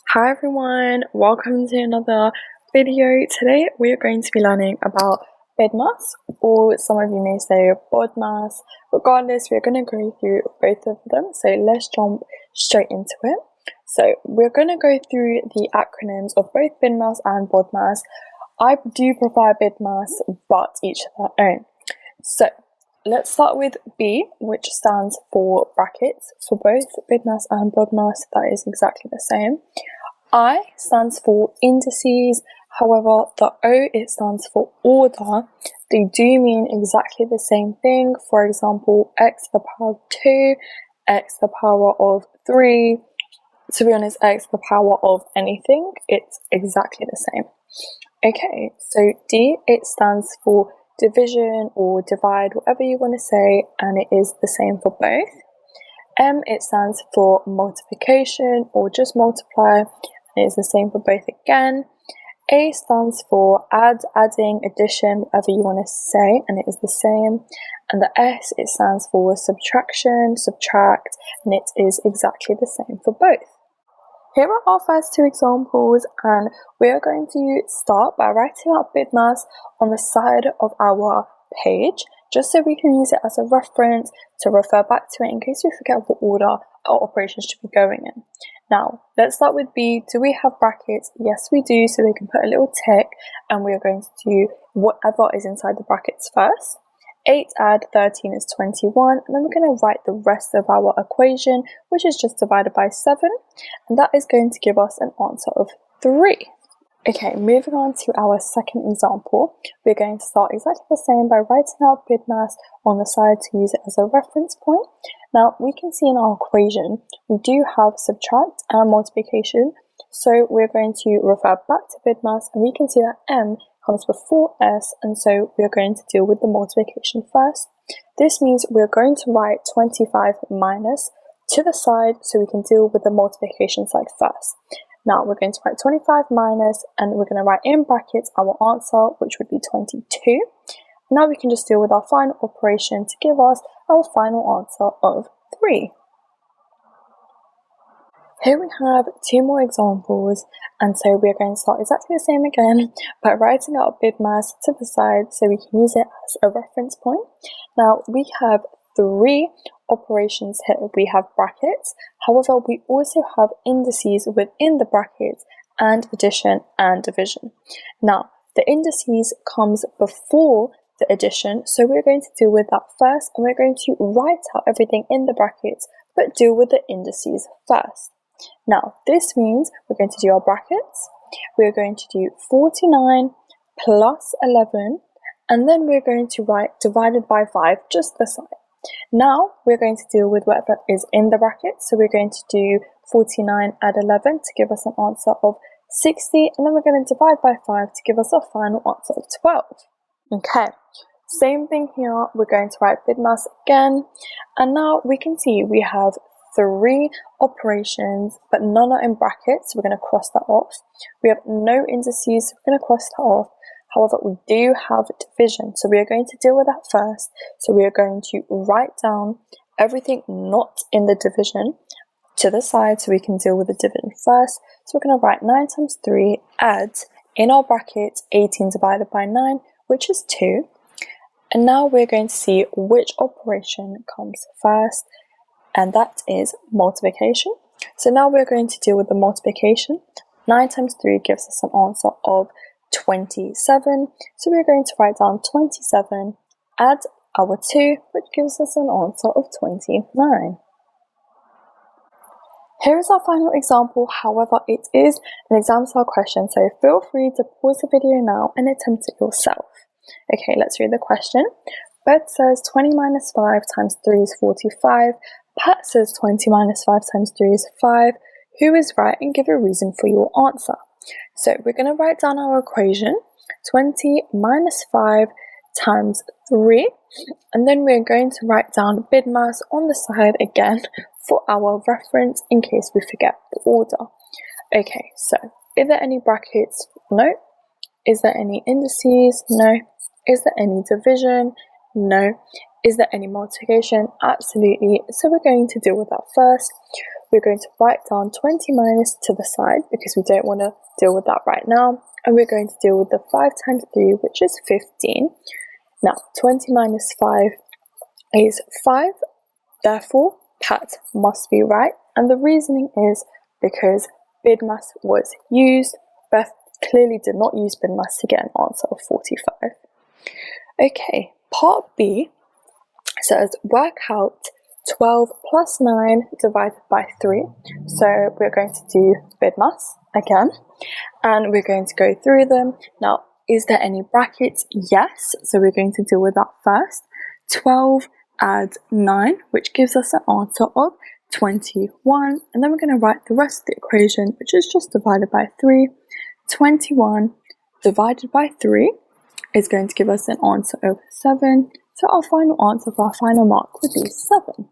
Hi everyone, welcome to another video. Today we are going to be learning about BIDMAS, or some of you may say BODMAS. Regardless, we're going to go through both of them, so let's jump straight into it. So we're going to go through the acronyms of both BIDMAS and BODMAS. I do prefer BIDMAS, but each of their own. So let's start with B, which stands for brackets. For both BIDMAS and BODMAS, that is exactly the same. I stands for indices, however the O, it stands for order. They do mean exactly the same thing. For example, x to the power of 2, x to the power of 3. To be honest, x to the power of anything, it's exactly the same. Okay, so D, it stands for division or divide, whatever you want to say, and it is the same for both. M, it stands for multiplication or just multiply. It is the same for both again. A stands for add, adding, addition, whatever you want to say, and it is the same. And the S, it stands for subtraction, subtract, and it is exactly the same for both. Here are our first two examples, and we are going to start by writing out BIDMAS on the side of our page, just so we can use it as a reference to refer back to it in case we forget what order our operations should be going in. Now, let's start with B. Do we have brackets? Yes, we do, so we can put a little tick, and we are going to do whatever is inside the brackets first. 8 add 13 is 21, and then we're going to write the rest of our equation, which is just divided by 7, and that is going to give us an answer of 3. Okay, moving on to our second example, we're going to start exactly the same by writing out BIDMAS on the side to use it as a reference point. Now, we can see in our equation, we do have subtract and multiplication, so we're going to refer back to BIDMAS, and we can see that M comes before S, and so we're going to deal with the multiplication first. This means we're going to write 25 minus to the side so we can deal with the multiplication side first. Now we're going to write 25 minus, and we're going to write in brackets our answer, which would be 22. Now we can just deal with our final operation to give us our final answer of 3. Here we have two more examples, and so we are going to start exactly the same again by writing out BIDMAS to the side so we can use it as a reference point. Now we have 3 operations here. We have brackets, however we also have indices within the brackets and addition and division. Now the indices comes before the addition, so we're going to deal with that first, and we're going to write out everything in the brackets but deal with the indices first. Now this means we're going to do our brackets, we're going to do 49 plus 11, and then we're going to write divided by 5 just the side. Now we're going to deal with whatever is in the brackets, so we're going to do 49 add 11 to give us an answer of 60, and then we're going to divide by 5 to give us a final answer of 12. Okay, same thing here, we're going to write BIDMAS again, and now we can see we have 3 operations, but none are in brackets, so we're going to cross that off. We have no indices, so we're going to cross that off. However, we do have division, so we are going to deal with that first. So we are going to write down everything not in the division to the side so we can deal with the division first. So we're going to write 9 times 3 add, in our brackets, 18 divided by 9, which is 2. And now we're going to see which operation comes first, and that is multiplication. So now we're going to deal with the multiplication. 9 times 3 gives us an answer of 27, so we're going to write down 27, add our 2, which gives us an answer of 29. Here is our final example, however it is an exam style question, so feel free to pause the video now and attempt it yourself. Okay, let's read the question. Beth says 20 minus 5 times 3 is 45. Pat says 20 minus 5 times 3 is 5. Who is right, and give a reason for your answer. So we're going to write down our equation, 20 minus 5 times 3, and then we're going to write down BIDMAS on the side again for our reference in case we forget the order. Okay, so is there any brackets? No. Is there any indices? No. Is there any division? No. Is there any multiplication? Absolutely. So we're going to deal with that first. we're going to write down 20 minus to the side because we don't want to deal with that right now. And we're going to deal with the 5 times 3, which is 15. Now, 20 minus 5 is 5. Therefore, Pat must be right. And the reasoning is because BIDMAS was used. Beth clearly did not use BIDMAS to get an answer of 45. Okay, part B says work out 12 plus 9 divided by 3. So we're going to do BIDMAS again, and we're going to go through them. Now, is there any brackets? Yes, so we're going to deal with that first. 12 add 9, which gives us an answer of 21, and then we're going to write the rest of the equation, which is just divided by 3. 21 divided by 3 is going to give us an answer of 7, so our final answer for our final mark would be 7.